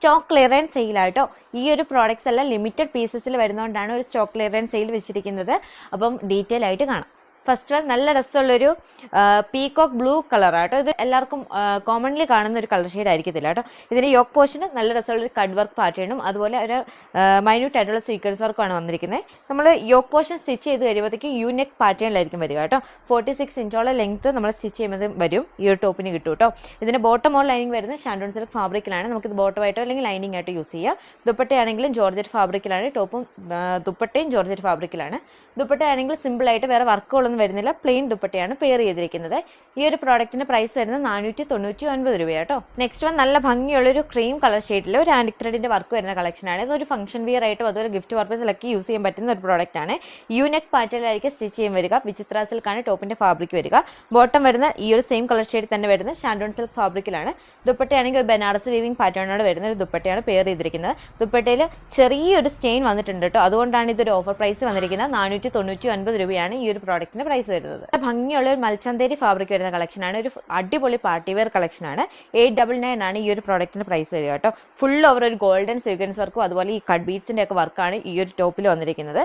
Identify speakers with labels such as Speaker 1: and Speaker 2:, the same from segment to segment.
Speaker 1: Stock clearance സെയിലായിട്ടോ. ഈ ഒരു products എല്ലാം ലിമിറ്റഡ് പീസസിൽ വരുന്നതുകൊണ്ടാണ് ഒരു സ്റ്റോക്ക് ക്ലിയറൻസ് സെയിൽ വെച്ചിരിക്കുന്നത്. അപ്പം ഡീറ്റെയിൽ ആയിട്ട് കാണാം. ഫസ്റ്റ് വൺ നല്ല രസമുള്ളൊരു പീകോക്ക് ബ്ലൂ കളറാട്ടോ. ഇത് എല്ലാവർക്കും കോമൺലി കാണുന്ന ഒരു കളർ ഷെയ്ഡ് ആയിരിക്കത്തില്ല കേട്ടോ. ഇതിന് യോക്ക് പോർഷന് നല്ല രസമുള്ളൊരു കട്ട് വർക്ക് പാറ്റേണും അതുപോലെ ഒരു മൈന്യൂട്ട് ആയിട്ടുള്ള സീക്വൻസ് വർക്കുമാണ് വന്നിരിക്കുന്നത്. നമ്മൾ യോക്ക് പോർഷൻ സ്റ്റിച്ച് ചെയ്ത് കഴിയുമ്പോഴത്തേക്ക് നെക്ക് പാറ്റേണിലായിരിക്കും വരിക കേട്ടോ. 46 ഇഞ്ചോളം ലെങ്ത് നമ്മൾ സ്റ്റിച്ച് ചെയ്യുന്നത് വരും. ഈ ഒരു ടോപ്പിന് കിട്ടും കേട്ടോ. ഇതിന് ബോട്ടം ഓൾ ലൈനിങ് വരുന്നത് ഷാൻഡോൺ സിൽക്ക് ഫാബ്രിക്കിലാണ്. നമുക്കിത് ബോട്ടം ആയിട്ടോ അല്ലെങ്കിൽ ലൈനിങ് ആയിട്ട് യൂസ് ചെയ്യാം. ദുപ്പട്ടയാണെങ്കിലും ജോർജറ്റ് ഫാബ്രിക്കിലാണ്. ടോപ്പും ദുപ്പട്ടയും ജോർജറ്റ് ഫാബ്രിക്കിലാണ്. ദുപ്പട്ടയാണെങ്കിൽ സിമ്പിൾ ആയിട്ട് വേറെ വർക്കുകളൊന്നും വരുന്നില്ല, പ്ലെയിൻ ദുപ്പട്ടയാണ് പെയർ ചെയ്തിരിക്കുന്നത്. ഈ ഒരു പ്രോഡക്റ്റിന്റെ പ്രൈസ് വരുന്നത് 499 രൂപ കേട്ടോ. നെക്സ്റ്റ് വൺ നല്ല ഭംഗിയുള്ളൊരു ക്രീം കളർ ഷെയ്ഡിൽ ഒരു ആന്റിക് ത്രെഡിന്റെ വർക്ക് വരുന്ന കളക്ഷനാണ്. ഇതൊരു ഫംഗ്ഷൻ വിയർ ആയിട്ടും അതുപോലെ ഗിഫ്റ്റ് പർപ്പസിലൊക്കെ യൂസ് ചെയ്യാൻ പറ്റുന്ന ഒരു പ്രോഡക്റ്റ് ആണ്. നെക്ക് പാറ്റേണിലായിരിക്കും സ്റ്റിച്ച് ചെയ്യാൻ വരിക. വിചിത്ര സിൽക്കാണ് ടോപ്പിന്റെ ഫാബ്രിക് വരിക. ബോട്ടം വരുന്ന ഈ ഒരു സെയിം കളർ ഷെയ്ഡ് തന്നെ വരുന്നത് ഷാൻഡോൺ സിൽക്ക് ഫാബ്രിക്കിലാണ്. ദുപ്പട്ടയാണെങ്കിൽ ഒരു ബനാറസ് വീവിംഗ് പാറ്റേണോട് വരുന്ന ഒരു ദുപ്പട്ടയാണ് പെയർ ചെയ്തിരിക്കുന്നത്. ദുപ്പട്ടയിൽ ചെറിയൊരു സ്റ്റെയിൻ വന്നിട്ടുണ്ട് കേട്ടോ. അതുകൊണ്ടാണ് ഇതൊരു ഓഫർ പ്രൈസ് വന്നിരിക്കുന്നത്. 499 രൂപയാണ് ഈ ഒരു പ്രോഡക്റ്റിന് പ്രൈസ് വരുന്നത്. ഭംഗിയുള്ള ഒരു മൽച്ചന്തേരി ഫാബ്രിക് വരുന്ന കളക്ഷനാണ്. ഒരു അടിപൊളി പാർട്ടി വെയർ കളക്ഷനാണ്. 899 ആണ് ഈ ഒരു പ്രോഡക്റ്റിന്റെ പ്രൈസ് വരിക കേട്ടോ. ഫുൾ ഓവർ ഒരു ഗോൾഡൻ സീക്വൻസ് വർക്കും അതുപോലെ ഈ കട്ട് ബീഡ്സിന്റെ ഒക്കെ വർക്കാണ് ഈ ഒരു ടോപ്പിൽ വന്നിരിക്കുന്നത്.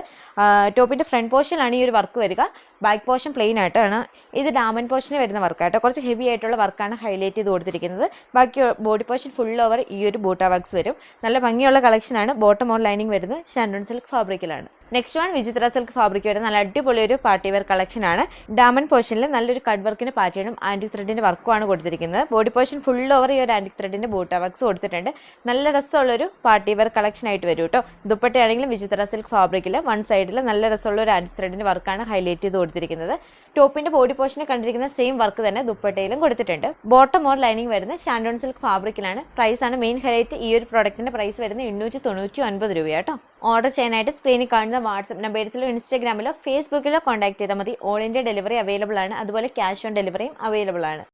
Speaker 1: ടോപ്പിന്റെ ഫ്രണ്ട് പോർഷനിലാണ് ഈ ഒരു വർക്ക് വരിക. ബാക്ക് പോർഷൻ പ്ലെയിൻ ആയിട്ടാണ്. ഇത് ഡാമൻ പോർഷന് വരുന്ന വർക്കാട്ടോ. കുറച്ച് ഹെവി ആയിട്ടുള്ള വർക്കാണ് ഹൈലൈറ്റ് ചെയ്ത് കൊടുത്തിരിക്കുന്നത്. ബാക്കി ബോഡി പോർഷൻ ഫുൾ ഓവർ ഈ ഒരു ബൂട്ട വർക്ക്സ് വരും. നല്ല ഭംഗിയുള്ള കളക്ഷനാണ്. ബോട്ടം ഓൺ ലൈനിങ് വരുന്നത് ഷാൻഡോൺ സിൽക്ക് ഫാബ്രിക്കിലാണ്. നെക്സ്റ്റ് വൺ വിചിത്ര സിൽക്ക് ഫാബ്രിക് വരുന്ന നല്ല അടിപൊളി ഒരു പാർട്ടി വെയർ കളക്ഷനാണ്. ഡാമൻ പോർഷനിൽ നല്ലൊരു കട്ട് വർക്കിന്റെ പാറ്റേണും ആന്റിക് ത്രെഡിന്റെ വർക്കുമാണ് കൊടുത്തിരിക്കുന്നത്. ബോഡി പോർഷൻ ഫുൾ ഓവർ ഈ ഒരു ആന്റിക് ത്രെഡിന്റെ ബൂട്ട വർക്ക്സ് കൊടുത്തിട്ടുണ്ട്. നല്ല രസമുള്ളൊരു പാർട്ടി വെയർ കളക്ഷൻ ആയിട്ട് വരും കേട്ടോ. ദുപ്പട്ടയാണെങ്കിലും വിചിത്ര സിൽക്ക് ഫാബ്രിക്കിൽ വൺ സൈഡിൽ നല്ല രസമുള്ള ഒരു ആന്റിക് ത്രെഡിന്റെ വർക്കാണ് ഹൈലൈറ്റ് ചെയ്ത് കൊടുത്തിരിക്കുന്നത്. ടോപ്പിന്റെ ബോഡി പോർഷനെ കണ്ടിരിക്കുന്ന സെയിം വർക്ക് തന്നെ ദുപ്പട്ടയിലും കൊടുത്തിട്ടുണ്ട്. ബോട്ടം ഓർ ലൈനിങ് വരുന്നത് ഷാൻഡോൺ സിൽക്ക് ഫാബ്രിക്കിലാണ്. പ്രൈസ് ആണ് മെയിൻ ഹൈലൈറ്റ്. ഈ ഒരു പ്രോഡക്റ്റിന്റെ പ്രൈസ് വരുന്നത് 899 രൂപ കേട്ടോ. ഓർഡർ ചെയ്യാനായിട്ട് സ്ക്രീനിൽ കാണുന്ന വാട്സ്ആപ്പ് നമ്പറിലോ ഇൻസ്റ്റാഗ്രാമിലോ ഫേസ്ബുക്കിലോ കോൺടാക്ട് ചെയ്താൽ മതി. ഓൾ ഇന്ത്യ ഡെലിവറി അവൈലബിൾ ആണ്. അതുപോലെ ക്യാഷ് ഓൺ ഡെലിവറിയും അവൈലബിൾ ആണ്.